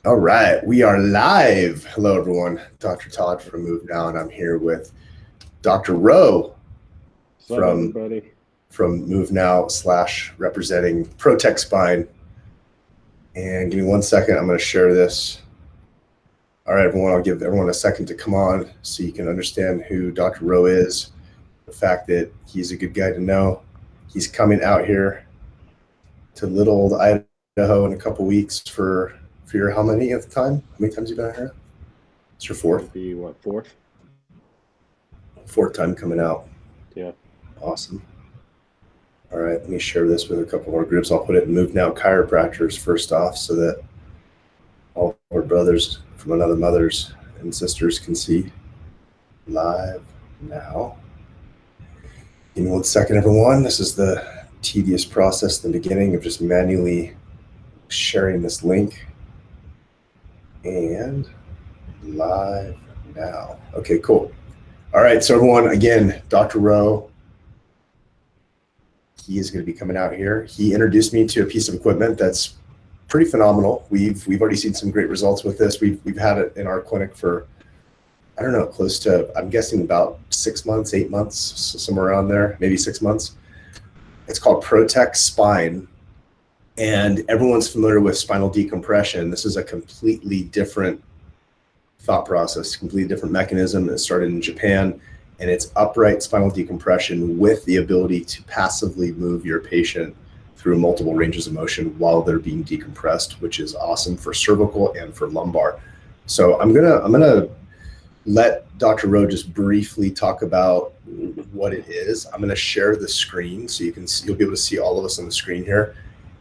All right, we are live. Hello, everyone. Dr. Todd from MoveNow, and I'm here with Dr. Rowe What's up, from everybody? MoveNow slash representing Protec Spine. And give me 1 second. I'm going to share this. All right, everyone. I'll give everyone a second to come on so you can understand who Dr. Rowe is. The fact that he's a good guy to know. He's coming out here to little old Idaho in a couple weeks for your how many at the time? How many times you been out here? It's your It'll fourth. be what, fourth? Fourth time coming out. Yeah. Awesome. All right, let me share this with a couple of our groups. I'll put it in MoveNow chiropractors first off so that all of our brothers from another mothers and sisters can see live now. Give me 1 second, everyone. This is the tedious process in the beginning of just manually sharing this link. And live now. Okay, cool. All right, so everyone, again, Dr. Rowe, he is going to be coming out here. He introduced me to a piece of equipment that's pretty phenomenal. We've already seen some great results with this. We've had it in our clinic for, I don't know, close to, I'm guessing about 6 months, 8 months, somewhere around there, maybe 6 months. It's called Protec Spine, and everyone's familiar with spinal decompression. This is a completely different thought process, completely different mechanism. It started in Japan, and it's upright spinal decompression with the ability to passively move your patient through multiple ranges of motion while they're being decompressed, which is awesome for cervical and for lumbar. So I'm gonna let Dr. Rowe just briefly talk about what it is. I'm gonna share the screen so you'll be able to see all of us on the screen here,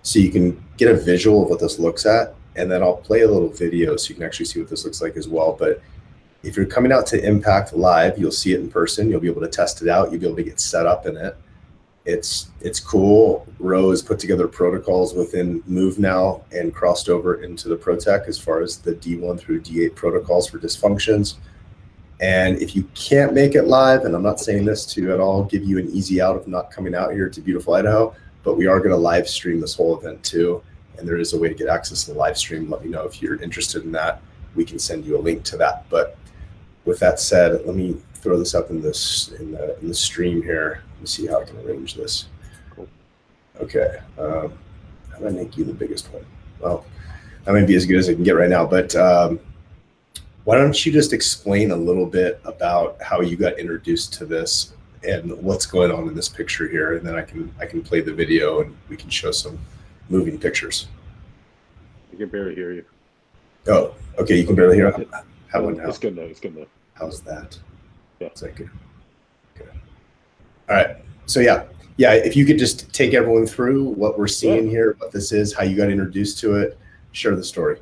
so you can get a visual of what this looks at, and then I'll play a little video so you can actually see what this looks like as well. But if you're coming out to Impact Live, you'll see it in person. You'll be able to test it out. You'll be able to get set up in it. It's cool. Rowe has put together protocols within MoveNow and crossed over into the Protec as far as the D1 through D8 protocols for dysfunctions. And if you can't make it live, and I'm not saying this to at all give you an easy out of not coming out here to beautiful Idaho, but we are going to live stream this whole event too. And there is a way to get access to the live stream. Let me know if you're interested in that. We can send you a link to that. But with that said, let me throw this up in the stream here. Let me see how I can arrange this. Cool. Okay. How do I make you the biggest one? Well, that might be as good as I can get right now. But why don't you just explain a little bit about how you got introduced to this and what's going on in this picture here, and then I can play the video and we can show some moving pictures. I can barely hear you. Oh, okay. You can barely hear. How about now? It's good now. It's good now. How's that? Yeah. Is that good? Okay. All right. So yeah. If you could just take everyone through what we're seeing here, what this is, how you got introduced to it, share the story.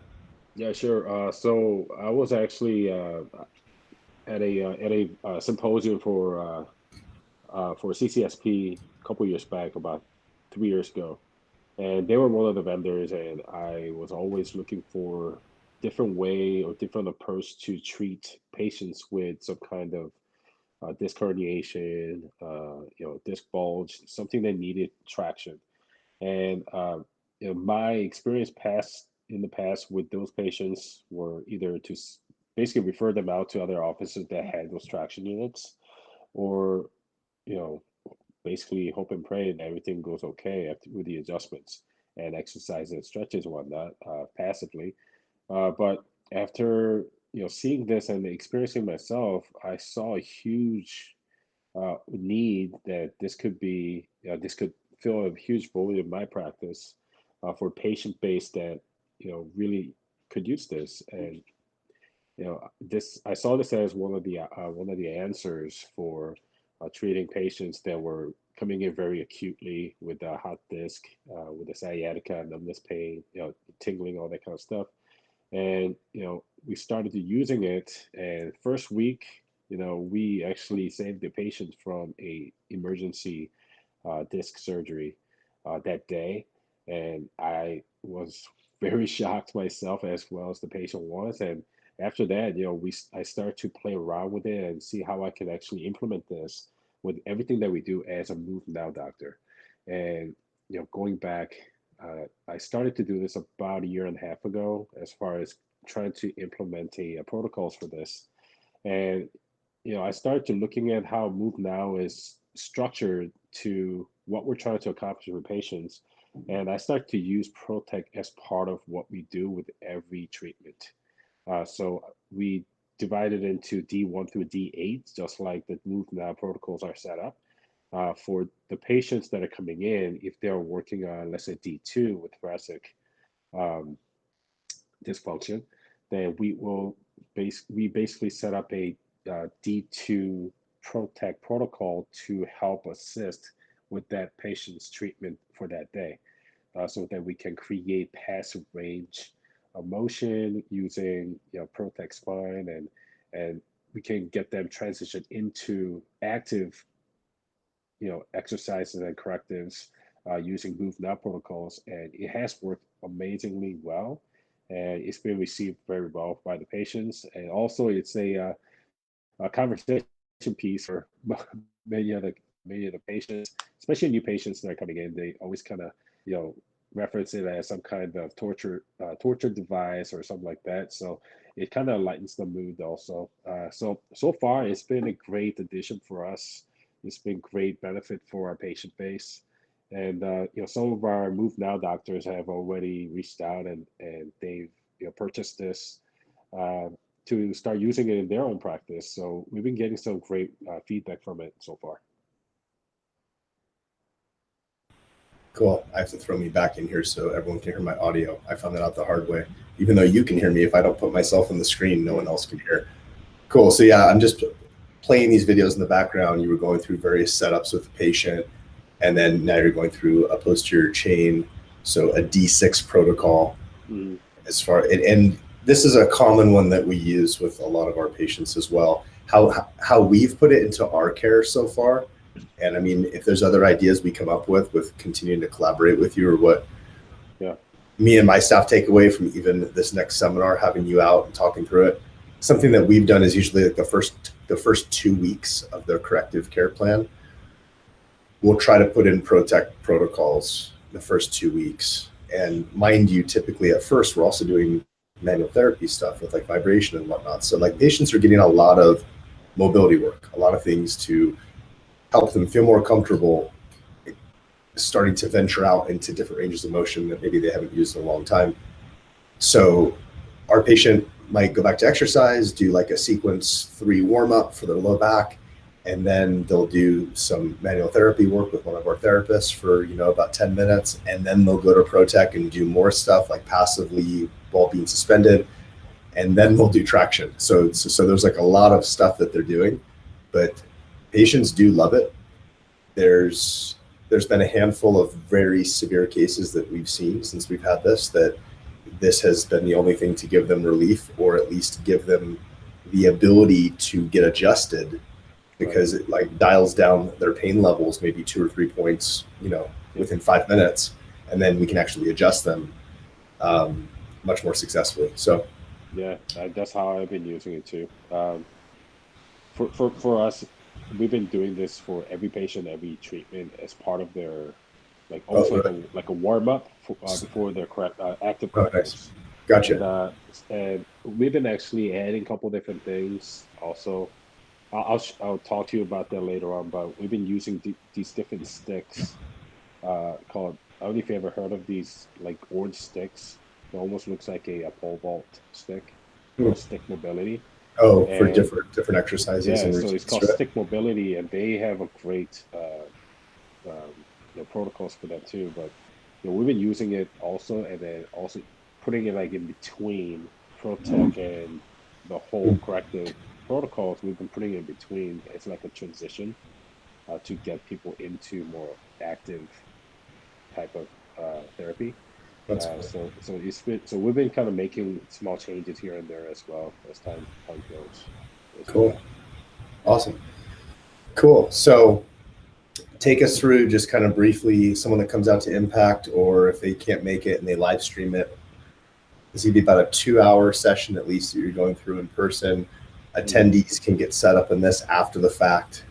Yeah, sure. So I was actually at a symposium for CCSP a couple years back, about 3 years ago, and they were one of the vendors, and I was always looking for different way or different approach to treat patients with some kind of disc herniation, disc bulge, something that needed traction. And my experience past in the past with those patients were either to basically refer them out to other offices that had those traction units, or you know basically hope and pray that everything goes okay after, with the adjustments and exercise and stretches and whatnot, passively. But after seeing this and experiencing myself, I saw a huge need that this could fill a huge void in my practice for patient base that really could use this. And this I saw this as one of the answers for treating patients that were coming in very acutely with a hot disc, with the sciatica, numbness, pain, tingling, all that kind of stuff. And we started to using it, and first week, we actually saved the patient from a emergency disc surgery that day. And I was very shocked myself, as well as the patient was. And after that, I start to play around with it and see how I can actually implement this with everything that we do as a Move Now doctor. And going back, I started to do this about a year and a half ago, as far as trying to implement a protocols for this. And I started looking at how MoveNow is structured to what we're trying to accomplish with patients. And I started to use Protec as part of what we do with every treatment. So we divided into D1 through D8, just like the MoveNow protocols are set up. For the patients that are coming in, if they're working on, let's say, D2 with thoracic um, dysfunction, then we basically set up a D2 Protec protocol to help assist with that patient's treatment for that day, so that we can create passive range of motion using Protec spine, and we can get them transitioned into active exercises and correctives using MoveNow protocols, and it has worked amazingly well, and it's been received very well by the patients. And also, it's a conversation piece for many of the patients, especially new patients that are coming in. They always kind of reference it as some kind of torture device or something like that. So it kind of lightens the mood also. So far, it's been a great addition for us. It's been great benefit for our patient base. And some of our Move Now doctors have already reached out, and they've purchased this to start using it in their own practice. So we've been getting some great feedback from it so far. Cool. I have to throw me back in here so everyone can hear my audio. I found that out the hard way. Even though you can hear me, if I don't put myself on the screen, no one else can hear. Cool. So yeah, I'm just playing these videos in the background. You were going through various setups with the patient, and then now you're going through a posterior chain, so a D6 protocol. As far and this is a common one that we use with a lot of our patients as well. How we've put it into our care so far, and I mean, if there's other ideas we come up with continuing to collaborate with you, or what me and my staff take away from even this next seminar, having you out and talking through it. Something that we've done is usually like the first 2 weeks of their corrective care plan, we'll try to put in Protec protocols the first 2 weeks. And mind you, typically at first, we're also doing manual therapy stuff with like vibration and whatnot. So like patients are getting a lot of mobility work, a lot of things to help them feel more comfortable starting to venture out into different ranges of motion that maybe they haven't used in a long time. So our patient might go back to exercise, do like a sequence 3 warm up for their low back, and then they'll do some manual therapy work with one of our therapists for about 10 minutes, and then they'll go to Protec and do more stuff like passively while being suspended, and then they'll do traction. So there's like a lot of stuff that they're doing, but patients do love it. There's been a handful of very severe cases that we've seen since we've had this has been the only thing to give them relief, or at least give them the ability to get adjusted, because it like dials down their pain levels maybe 2 or 3 points, within 5 minutes, and then we can actually adjust them much more successfully. So yeah, that's how I've been using it too. For us, we've been doing this for every patient, every treatment, as part of their like a warm up before their active correctives. Nice. Gotcha. And we've been actually adding a couple different things also. I'll talk to you about that later on, but we've been using these different sticks called, I don't know if you ever heard of these, like orange sticks. It almost looks like a pole vault stick, or stick mobility. For different exercises. Yeah, and so routines, it's called right? stick mobility, and they have a great protocols for that too. But we've been using it also, and then also putting it like in between Protec and the whole corrective protocols. We've been putting it in between. It's like a transition to get people into more active type of therapy. That's cool. So we've been kind of making small changes here and there as well as time goes. Cool. Awesome. Cool. So take us through just kind of briefly, someone that comes out to Impact, or if they can't make it and they live stream it, this would be about a 2-hour session at least that you're going through in person. Attendees can get set up in this after the fact,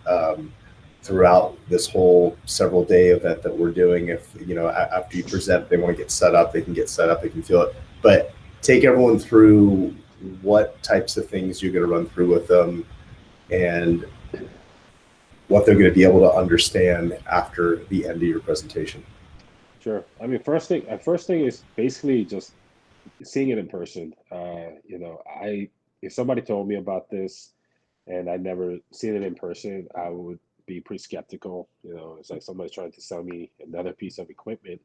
throughout this whole several day event that we're doing. If after you present, they want to get set up, they can get set up, they can feel it. But take everyone through what types of things you're going to run through with them and what they're going to be able to understand after the end of your presentation. Sure. I mean, first thing is basically just seeing it in person. If somebody told me about this and I'd never seen it in person, I would be pretty skeptical. It's like somebody's trying to sell me another piece of equipment.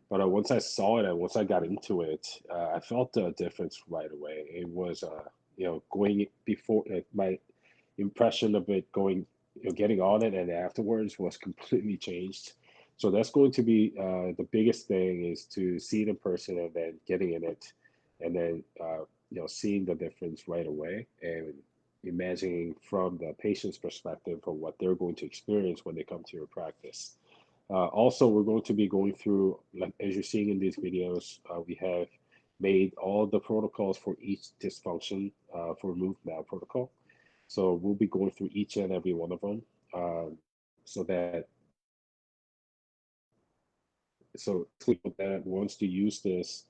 But once I saw it and once I got into it, I felt the difference right away. It was, going before my impression of it going, getting on it and afterwards was completely changed. So that's going to be the biggest thing is to see it in person and then getting in it, and then seeing the difference right away and imagining from the patient's perspective of what they're going to experience when they come to your practice. Also, we're going to be going through, like as you're seeing in these videos, we have made all the protocols for each dysfunction for MoveNow protocol. So we'll be going through each and every one of them, so that that once you use this,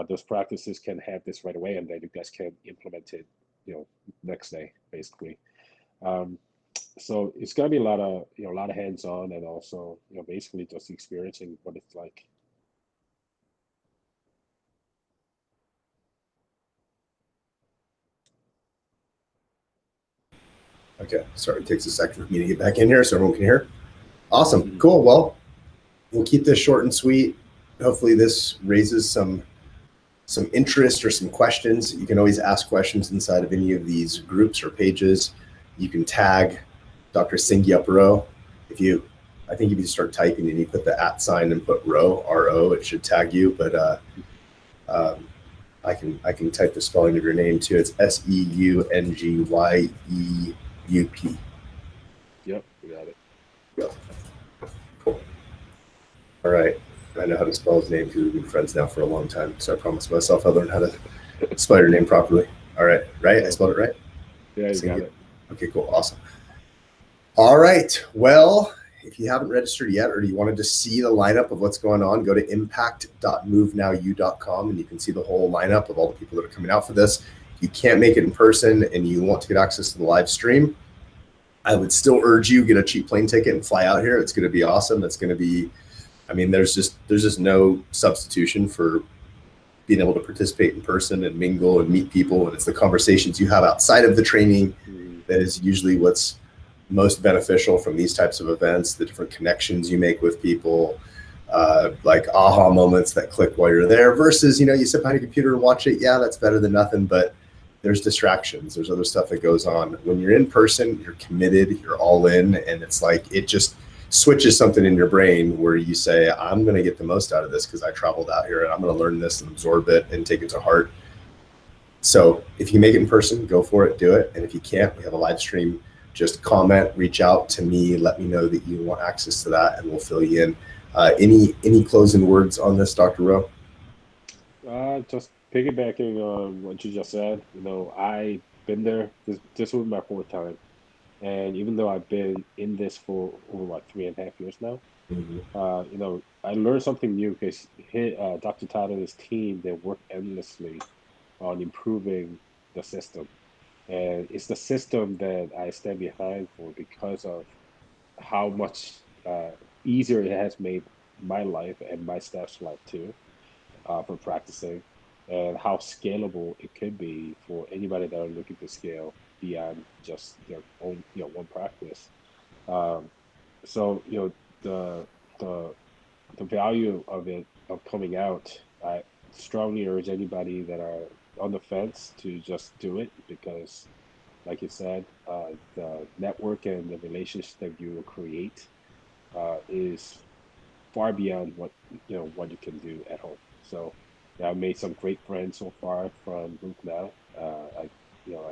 those practices can have this right away, and then you guys can implement it, next day, basically. Um, so it's gonna be a lot of hands-on, and also, basically just experiencing what it's like. Okay, sorry, it takes a second for me to get back in here so everyone can hear. Awesome, Mhm. cool. Well, we'll keep this short and sweet. Hopefully this raises some interest or some questions. You can always ask questions inside of any of these groups or pages. You can tag Dr. Singyapro. I think if you start typing and you put the @ sign and put Ro, R-O, it should tag you. But I can type the spelling of your name too. It's Seungyeup. Yep, we got it. Yep. Cool. All right. I know how to spell his name because we've been friends now for a long time. So I promised myself I'll learn how to spell your name properly. All right. Right? I spelled it right? Yeah, you got it. Okay, cool. Awesome. All right. Well, if you haven't registered yet or you wanted to see the lineup of what's going on, go to impact.movenowu.com and you can see the whole lineup of all the people that are coming out for this. If you can't make it in person and you want to get access to the live stream, I would still urge you get a cheap plane ticket and fly out here. It's going to be awesome. It's going to be, I mean, there's just no substitution for being able to participate in person and mingle and meet people. And it's the conversations you have outside of the training that is usually what's most beneficial from these types of events, the different connections you make with people, like aha moments that click while you're there versus, you sit behind a computer and watch it. Yeah, that's better than nothing, but there's distractions. There's other stuff that goes on. When you're in person, you're committed, you're all in, and it's like it just switches something in your brain where you say, I'm going to get the most out of this because I traveled out here and I'm going to learn this and absorb it and take it to heart. So if you make it in person, go for it, do it. And if you can't, we have a live stream. Just comment, reach out to me, let me know that you want access to that, and we'll fill you in. Any closing words on this, Dr. Rowe? Just piggybacking on what you just said, I've been there. This was my fourth time. And even though I've been in this for over 3.5 years now, I learned something new because Dr. Todd and his team, they work endlessly on improving the system. And it's the system that I stand behind for because of how much easier it has made my life and my staff's life too, for practicing, and how scalable it could be for anybody that are looking to scale beyond just their own, one practice. Um, so the the the value of it of coming out, I strongly urge anybody that are on the fence to just do it because, like you said, the network and the relationships that you will create is far beyond what you can do at home. So yeah, I made some great friends so far from Group Now. I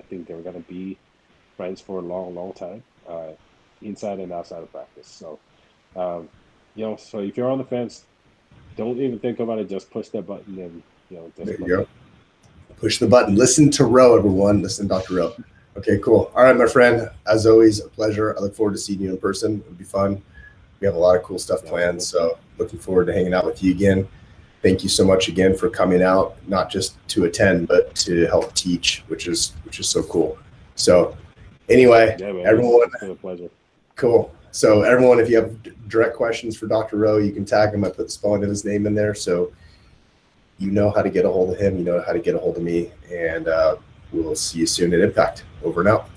think they're gonna be friends for a long, long time, inside and outside of practice. So so if you're on the fence, don't even think about it. Just push that button and There just you book go. it. Push the button. Listen to Rowe, everyone. Listen to Dr. Rowe. Okay, cool. All right, my friend. As always, a pleasure. I look forward to seeing you in person. It'll be fun. We have a lot of cool stuff planned, so looking forward to hanging out with you again. thank you so much again for coming out, not just to attend, but to help teach, which is so cool. So anyway, Yeah, man, everyone, it's been a pleasure. cool. So everyone, if you have direct questions for Dr. Rowe, you can tag him. I put the spelling of his name in there, so you know how to get a hold of him. You know how to get a hold of me, and we'll see you soon at Impact. Over and out.